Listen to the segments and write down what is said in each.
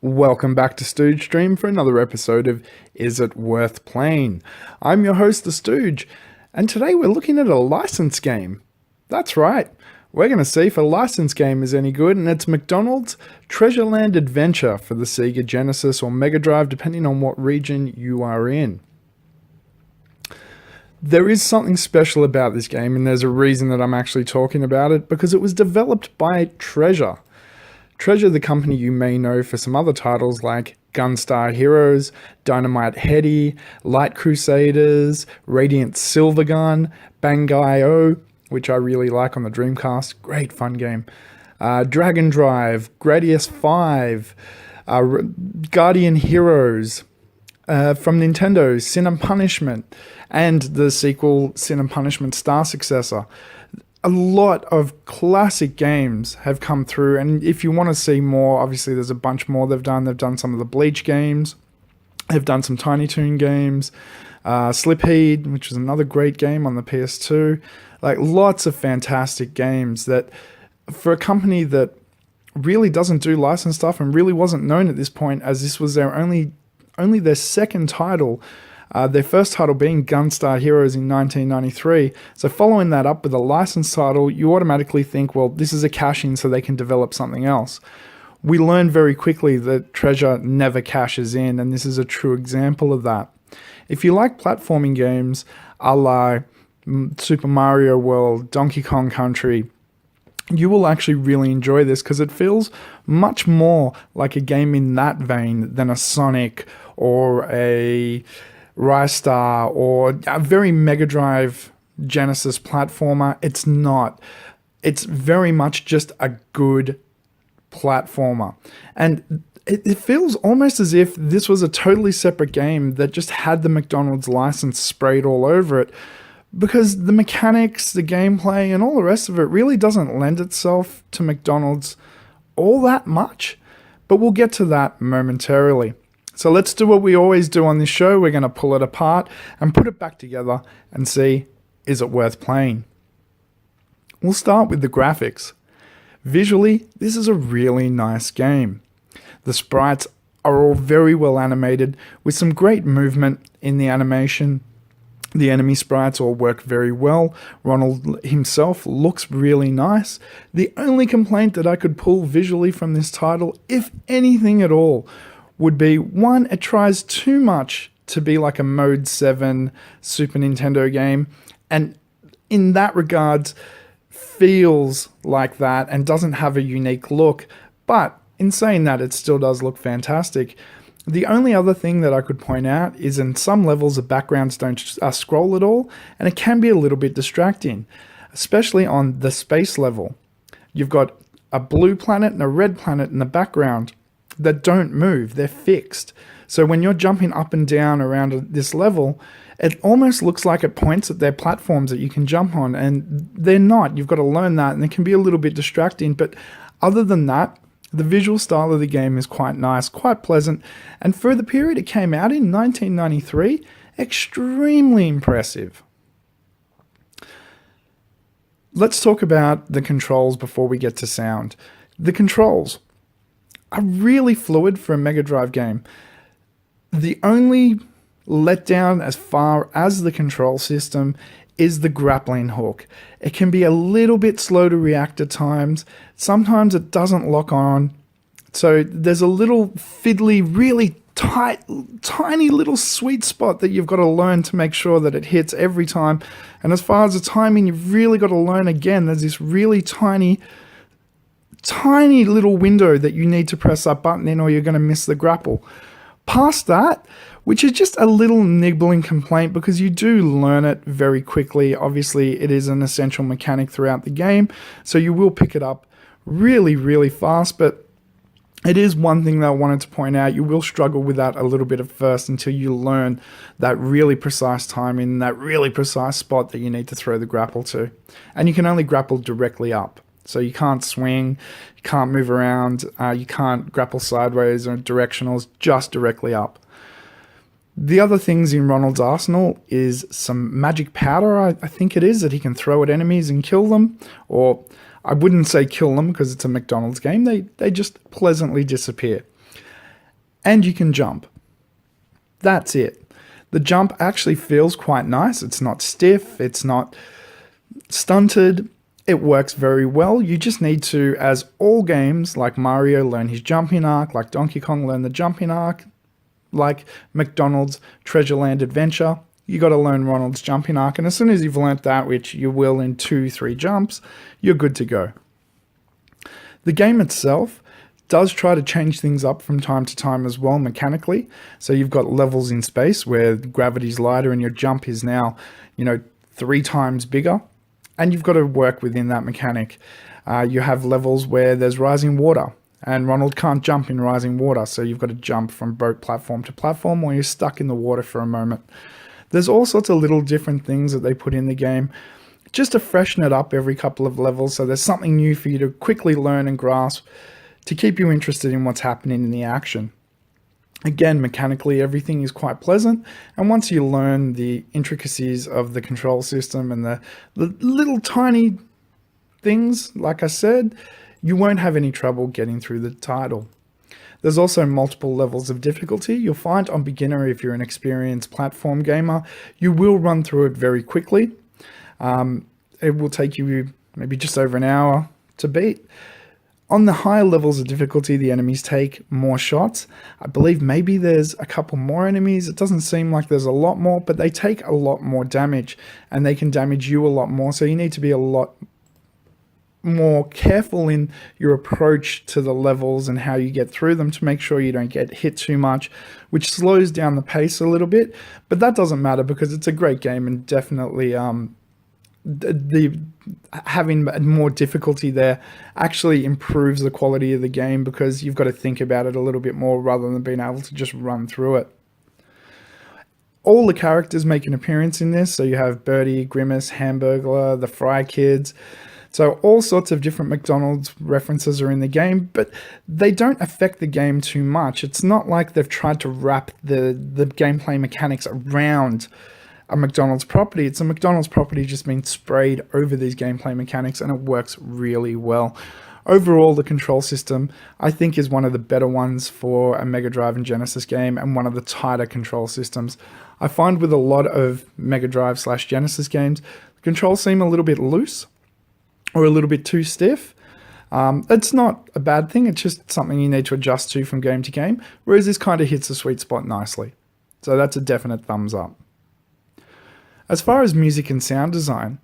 Welcome back to Stooge Stream for another episode of Is It Worth Playing? I'm your host, the Stooge, and today we're looking at a license game. That's right, we're going to see if a license game is any good, and it's McDonald's Treasure Land Adventure for the Sega Genesis or Mega Drive, depending on what region you are in. There is something special about this game, and there's a reason that I'm actually talking about it, because it was developed by Treasure. Treasure, the company you may know for some other titles like Gunstar Heroes, Dynamite Headdy, Light Crusaders, Radiant Silvergun, Bang-I-O, which I really like on the Dreamcast, great fun game, Dragon Drive, Gradius 5, Guardian Heroes, from Nintendo, Sin and Punishment, and the sequel, Sin and Punishment Star Successor. A lot of classic games have come through, and if you want to see more, obviously there's a bunch more they've done. They've done some of the Bleach games, they've done some Tiny Toon games, Slipheed, which was another great game on the PS2. Like, lots of fantastic games that, for a company that really doesn't do licensed stuff and really wasn't known at this point, as this was their only their second title, their first title being Gunstar Heroes in 1993. So following that up with a licensed title, you automatically think, well, this is a cash-in so they can develop something else. We learned very quickly that Treasure never cashes in, and this is a true example of that. If you like platforming games a la Super Mario World, Donkey Kong Country, you will actually really enjoy this because it feels much more like a game in that vein than a Sonic or a Ristar or a very Mega Drive Genesis platformer. It's not. It's very much just a good platformer. And it feels almost as if this was a totally separate game that just had the McDonald's license sprayed all over it, because the mechanics, the gameplay, and all the rest of it really doesn't lend itself to McDonald's all that much. But we'll get to that momentarily. So let's do what we always do on this show. We're going to pull it apart and put it back together and see, is it worth playing? We'll start with the graphics. Visually, this is a really nice game. The sprites are all very well animated with some great movement in the animation. The enemy sprites all work very well. Ronald himself looks really nice. The only complaint that I could pull visually from this title, if anything at all, would be, one, it tries too much to be like a Mode 7 Super Nintendo game, and in that regards feels like that and doesn't have a unique look. But in saying that, it still does look fantastic. The only other thing that I could point out is in some levels the backgrounds don't scroll at all, and it can be a little bit distracting, especially on the space level. You've got a blue planet and a red planet in the background that don't move, they're fixed. So when you're jumping up and down around this level, it almost looks like it points at their platforms that you can jump on, and they're not. You've got to learn that, and it can be a little bit distracting, but other than that, the visual style of the game is quite nice, quite pleasant, and for the period it came out in, 1993, extremely impressive. Let's talk about the controls before we get to sound. The controls are really fluid for a Mega Drive game. The only letdown as far as the control system is the grappling hook. It can be a little bit slow to react at times. Sometimes it doesn't lock on. So there's a little fiddly, really tight, tiny little sweet spot that you've got to learn to make sure that it hits every time. And as far as the timing, you've really got to learn again. There's this really tiny little window that you need to press that button in or you're going to miss the grapple. Past that, which is just a little niggling complaint because you do learn it very quickly. Obviously, it is an essential mechanic throughout the game, so you will pick it up really, really fast, but it is one thing that I wanted to point out. You will struggle with that a little bit at first until you learn that really precise timing, that really precise spot that you need to throw the grapple to. And you can only grapple directly up. So you can't swing, you can't move around, you can't grapple sideways or directionals, just directly up. The other things in Ronald's arsenal is some magic powder, I think it is, that he can throw at enemies and kill them. Or I wouldn't say kill them because it's a McDonald's game, they just pleasantly disappear. and you can jump. That's it. The jump actually feels quite nice. It's not stiff, it's not stunted. It works very well. You just need to, as all games like Mario, learn his jumping arc, like Donkey Kong, learn the jumping arc, like McDonald's Treasure Land Adventure. You got to learn Ronald's jumping arc, and as soon as you've learnt that, which you will in 2-3 jumps, you're good to go. The game itself does try to change things up from time to time as well mechanically. So you've got levels in space where gravity's lighter and your jump is now, 3 times bigger. And you've got to work within that mechanic. You have levels where there's rising water, and Ronald can't jump in rising water, so you've got to jump from boat platform to platform, or you're stuck in the water for a moment. There's all sorts of little different things that they put in the game just to freshen it up every couple of levels, so there's something new for you to quickly learn and grasp to keep you interested in what's happening in the action. Again, mechanically, everything is quite pleasant, and once you learn the intricacies of the control system and the little tiny things, like I said, you won't have any trouble getting through the title. There's also multiple levels of difficulty. You'll find on beginner, if you're an experienced platform gamer, you will run through it very quickly. It will take you maybe just over an hour to beat. On the higher levels of difficulty, the enemies take more shots. I believe maybe there's a couple more enemies. It doesn't seem like there's a lot more, but they take a lot more damage, and they can damage you a lot more. So you need to be a lot more careful in your approach to the levels and how you get through them to make sure you don't get hit too much, which slows down the pace a little bit. But that doesn't matter because it's a great game, and definitely the having more difficulty there actually improves the quality of the game, because you've got to think about it a little bit more rather than being able to just run through it. All the characters make an appearance in this, so you have Birdie, Grimace, Hamburglar, the Fry Kids. So all sorts of different McDonald's references are in the game, but they don't affect the game too much. It's not like they've tried to wrap the gameplay mechanics around a McDonald's property. It's a McDonald's property just being sprayed over these gameplay mechanics, and it works really well. Overall, the control system, I think, is one of the better ones for a Mega Drive and Genesis game, and one of the tighter control systems. I find with a lot of Mega Drive / Genesis games, the controls seem a little bit loose or a little bit too stiff. It's not a bad thing, it's just something you need to adjust to from game to game, whereas this kind of hits the sweet spot nicely. So that's a definite thumbs up. As far as music and sound design,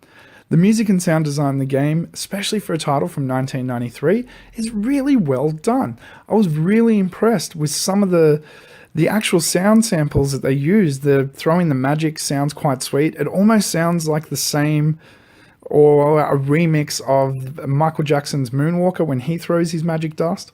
the music and sound design in the game, especially for a title from 1993, is really well done. I was really impressed with some of the actual sound samples that they used. The Throwing the Magic sounds quite sweet. It almost sounds like the same, or a remix of Michael Jackson's Moonwalker when he throws his magic dust.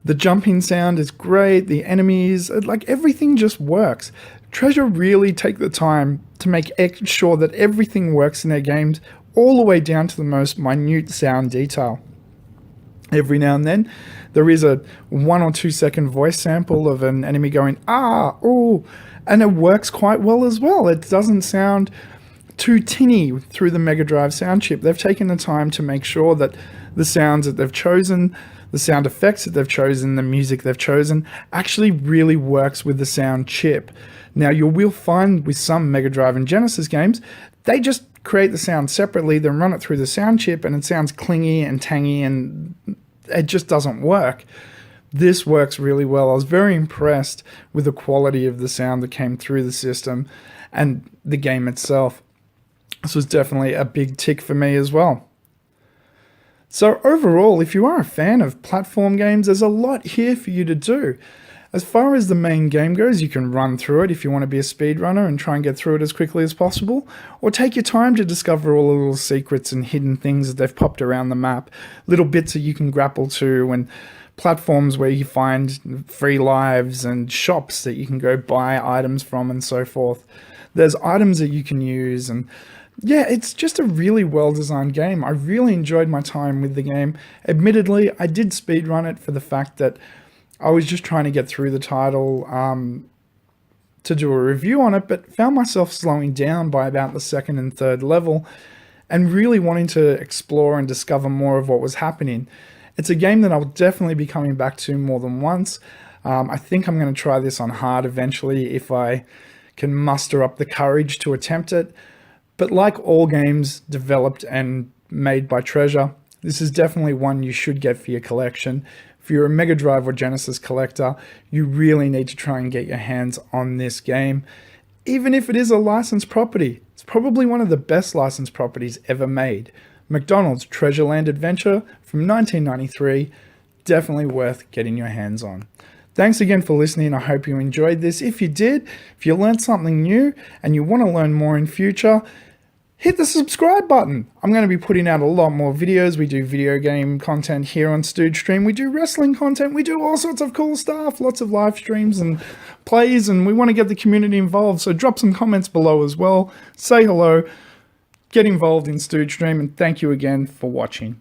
The jumping sound is great. The enemies, like everything just works. Treasure really take the time to make sure that everything works in their games, all the way down to the most minute sound detail. Every now and then, there is a 1 or 2 second voice sample of an enemy going, ah, oh, and it works quite well as well. It doesn't sound too tinny through the Mega Drive sound chip. They've taken the time to make sure that the sounds that they've chosen, the sound effects that they've chosen, the music they've chosen, actually really works with the sound chip. Now, you will find with some Mega Drive and Genesis games, they just create the sound separately, then run it through the sound chip, and it sounds clingy and tangy, and it just doesn't work. This works really well. I was very impressed with the quality of the sound that came through the system and the game itself. This was definitely a big tick for me as well. So overall, if you are a fan of platform games, there's a lot here for you to do. As far as the main game goes, you can run through it if you want to be a speedrunner and try and get through it as quickly as possible, or take your time to discover all the little secrets and hidden things that they've popped around the map, little bits that you can grapple to, and platforms where you find free lives and shops that you can go buy items from and so forth. There's items that you can use, and yeah, it's just a really well-designed game. I really enjoyed my time with the game. Admittedly, I did speedrun it for the fact that I was just trying to get through the title to do a review on it, but found myself slowing down by about the second and third level and really wanting to explore and discover more of what was happening. It's a game that I'll definitely be coming back to more than once. I think I'm going to try this on hard eventually if I can muster up the courage to attempt it. But like all games developed and made by Treasure, this is definitely one you should get for your collection. If you're a Mega Drive or Genesis collector, you really need to try and get your hands on this game. Even if it is a licensed property, it's probably one of the best licensed properties ever made. McDonald's Treasure Land Adventure from 1993, definitely worth getting your hands on. Thanks again for listening. I hope you enjoyed this. If you did, if you learned something new and you want to learn more in future, hit the subscribe button. I'm going to be putting out a lot more videos. We do video game content here on Stooge Stream. We do wrestling content. We do all sorts of cool stuff. Lots of live streams and plays, and we want to get the community involved. So drop some comments below as well. Say hello. Get involved in Stooge Stream, and thank you again for watching.